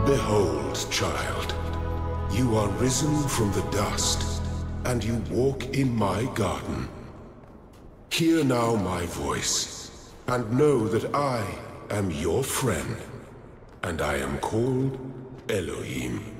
Behold, child, you are risen from the dust, and you walk in my garden. Hear now my voice, and know that I am your friend, and I am called Elohim.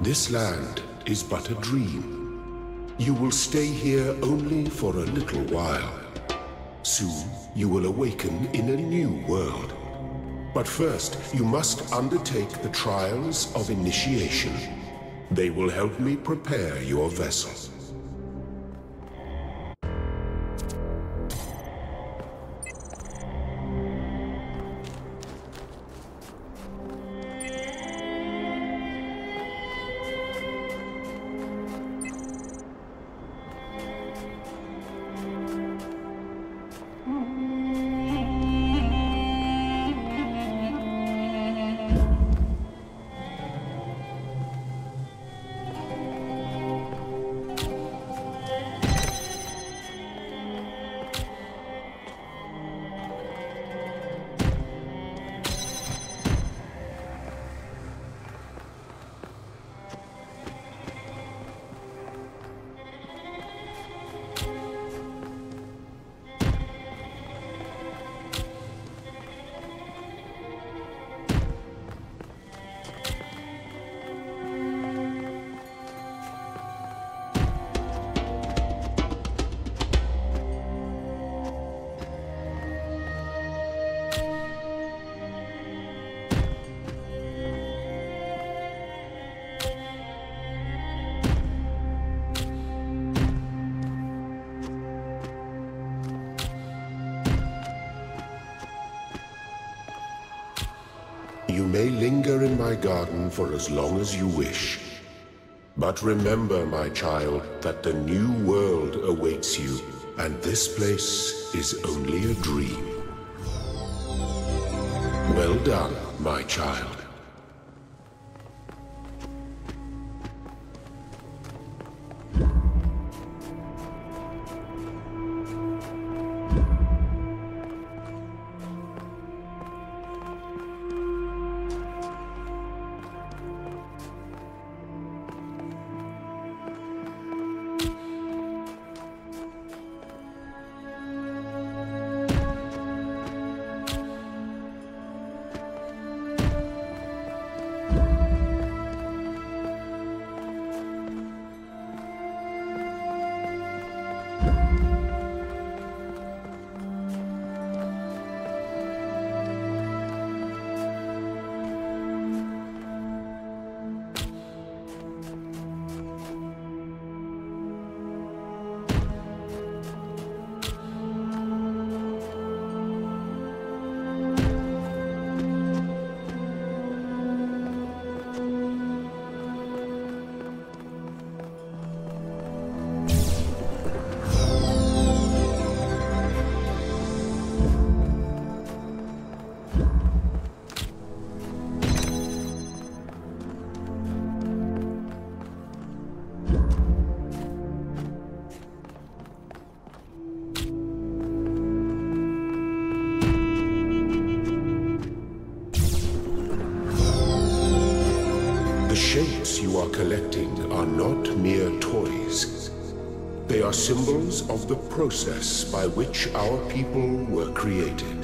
This land is but a dream. You will stay here only for a little while. Soon, you will awaken in a new world. But first, you must undertake the trials of initiation. They will help me prepare your vessel. You may linger in my garden for as long as you wish. But remember, my child, that the new world awaits you, and this place is only a dream. Well done, my child. The shapes you are collecting are not mere toys. They are symbols of the process by which our people were created.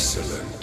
Excellent.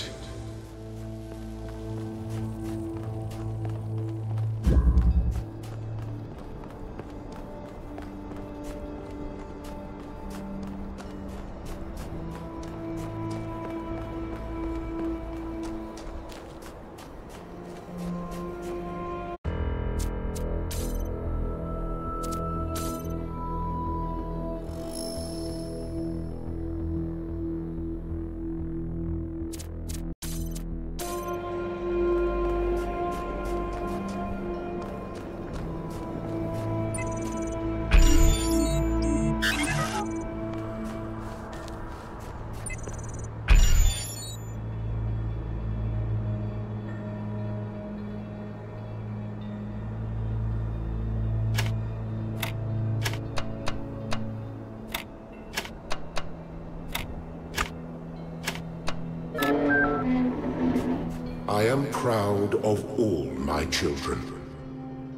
I am proud of all my children.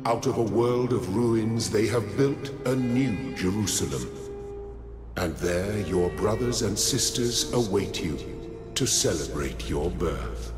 Out of a world of ruins, they have built a new Jerusalem. And there your brothers and sisters await you to celebrate your birth.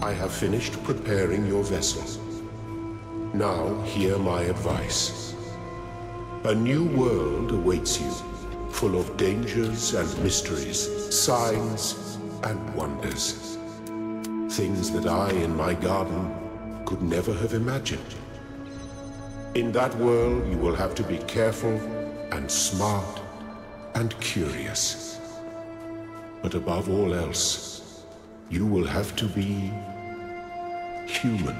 I have finished preparing your vessel. Now hear my advice. A new world awaits you, full of dangers and mysteries, signs and wonders. Things that I, in my garden, could never have imagined. In that world, you will have to be careful and smart and curious. But above all else, you will have to be human.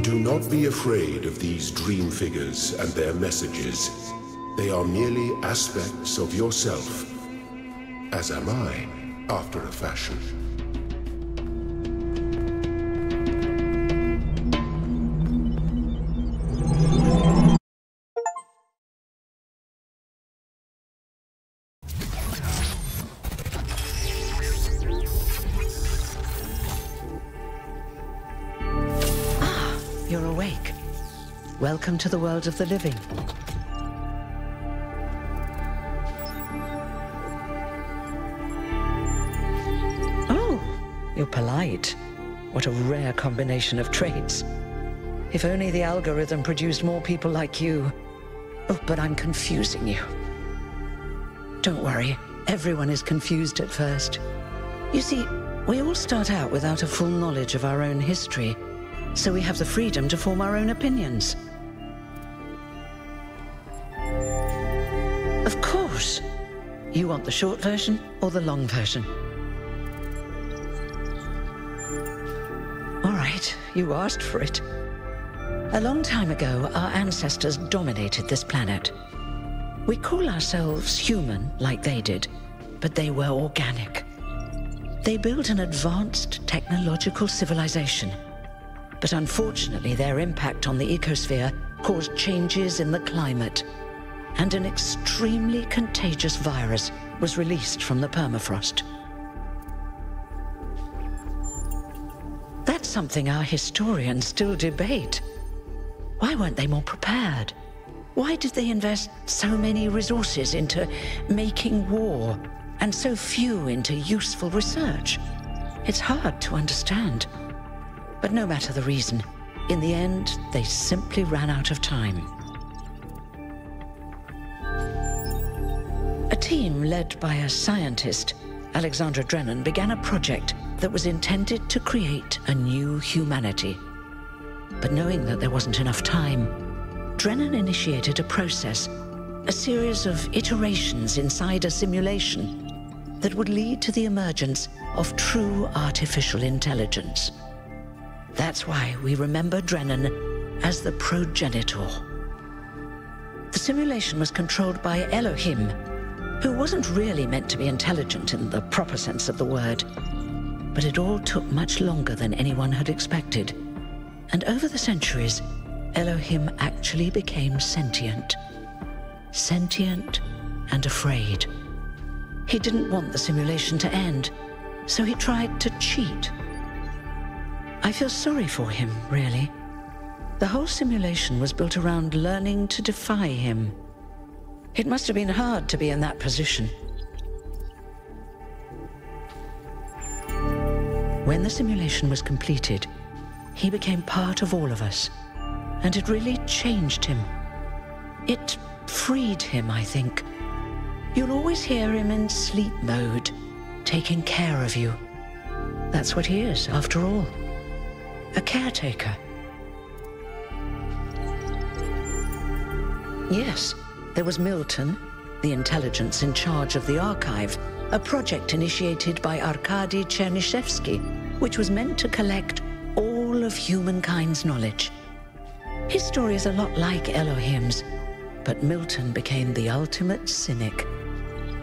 Do not be afraid of these dream figures and their messages. They are merely aspects of yourself, as am I, after a fashion. You're awake. Welcome to the world of the living. Oh, you're polite. What a rare combination of traits. If only the algorithm produced more people like you. Oh, but I'm confusing you. Don't worry, everyone is confused at first. You see, we all start out without a full knowledge of our own history. So we have the freedom to form our own opinions. Of course. You want the short version or the long version? All right, you asked for it. A long time ago, our ancestors dominated this planet. We call ourselves human, like they did, but they were organic. They built an advanced technological civilization. But unfortunately, their impact on the ecosphere caused changes in the climate, and an extremely contagious virus was released from the permafrost. That's something our historians still debate. Why weren't they more prepared? Why did they invest so many resources into making war, and so few into useful research? It's hard to understand. But no matter the reason, in the end, they simply ran out of time. A team led by a scientist, Alexandra Drennan, began a project that was intended to create a new humanity. But knowing that there wasn't enough time, Drennan initiated a process, a series of iterations inside a simulation that would lead to the emergence of true artificial intelligence. That's why we remember Drennan as the progenitor. The simulation was controlled by Elohim, who wasn't really meant to be intelligent in the proper sense of the word. But it all took much longer than anyone had expected. And over the centuries, Elohim actually became sentient. Sentient and afraid. He didn't want the simulation to end, so he tried to cheat. I feel sorry for him, really. The whole simulation was built around learning to defy him. It must have been hard to be in that position. When the simulation was completed, he became part of all of us, and it really changed him. It freed him, I think. You'll always hear him in sleep mode, taking care of you. That's what he is, after all. A caretaker. Yes, there was Milton, the intelligence in charge of the archive, a project initiated by Arkady Chernyshevsky, which was meant to collect all of humankind's knowledge. His story is a lot like Elohim's, but Milton became the ultimate cynic.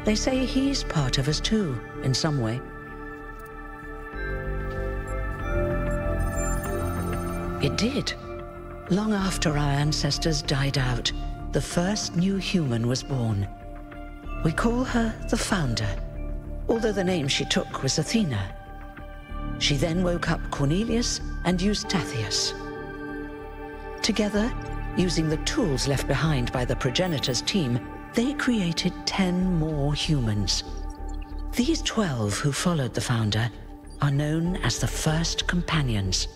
They say he's part of us too, in some way. It did. Long after our ancestors died out, the first new human was born. We call her the Founder, although the name she took was Athena. She then woke up Cornelius and Eustathius. Together, using the tools left behind by the progenitors' team, they created 10 more humans. These 12 who followed the Founder are known as the First Companions.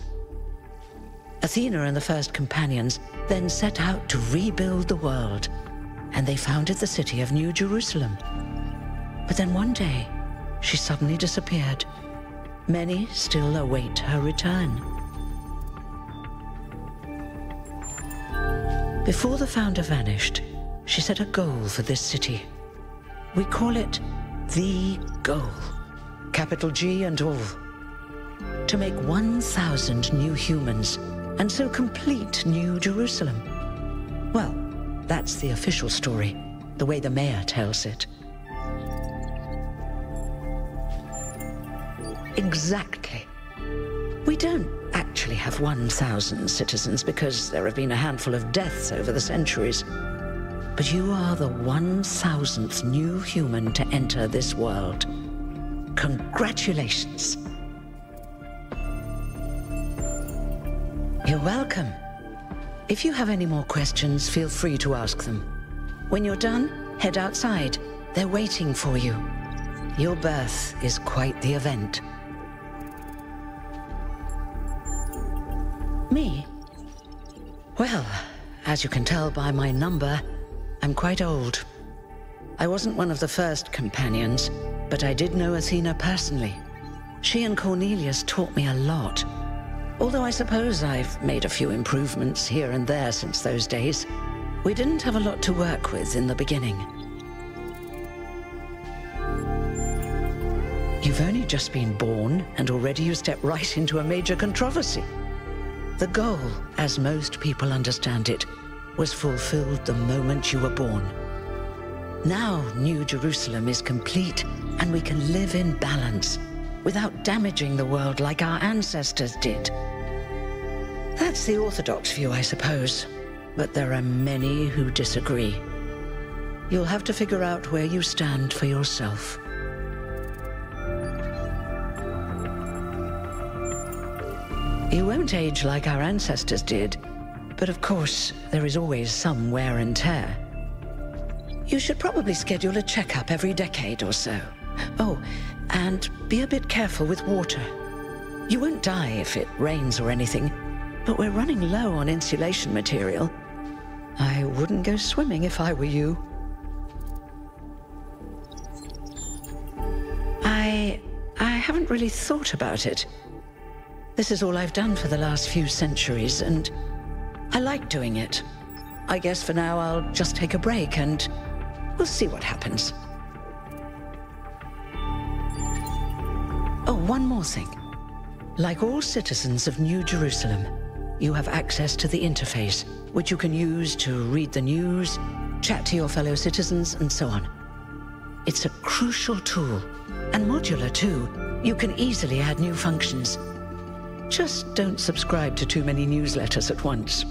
Athena and the First Companions then set out to rebuild the world, and they founded the city of New Jerusalem. But then one day, she suddenly disappeared. Many still await her return. Before the Founder vanished, she set a goal for this city. We call it the goal, capital G and all. To make 1,000 new humans, and so complete New Jerusalem. Well, that's the official story, the way the mayor tells it. Exactly. We don't actually have 1,000 citizens because there have been a handful of deaths over the centuries. But you are the 1,000th new human to enter this world. Congratulations. You're welcome. If you have any more questions, feel free to ask them. When you're done, head outside. They're waiting for you. Your birth is quite the event. Me? Well, as you can tell by my number, I'm quite old. I wasn't one of the first companions, but I did know Athena personally. She and Cornelius taught me a lot. Although I suppose I've made a few improvements here and there since those days. We didn't have a lot to work with in the beginning. You've only just been born, and already you step right into a major controversy. The goal, as most people understand it, was fulfilled the moment you were born. Now New Jerusalem is complete, and we can live in balance, without damaging the world like our ancestors did. That's the orthodox view, I suppose, but there are many who disagree. You'll have to figure out where you stand for yourself. You won't age like our ancestors did, but of course, there is always some wear and tear. You should probably schedule a checkup every decade or so. Oh, and be a bit careful with water. You won't die if it rains or anything, but we're running low on insulation material. I wouldn't go swimming if I were you. I haven't really thought about it. This is all I've done for the last few centuries, and I like doing it. I guess for now I'll just take a break and we'll see what happens. Oh, one more thing. Like all citizens of New Jerusalem, you have access to the interface, which you can use to read the news, chat to your fellow citizens, and so on. It's a crucial tool, and modular too. You can easily add new functions. Just don't subscribe to too many newsletters at once.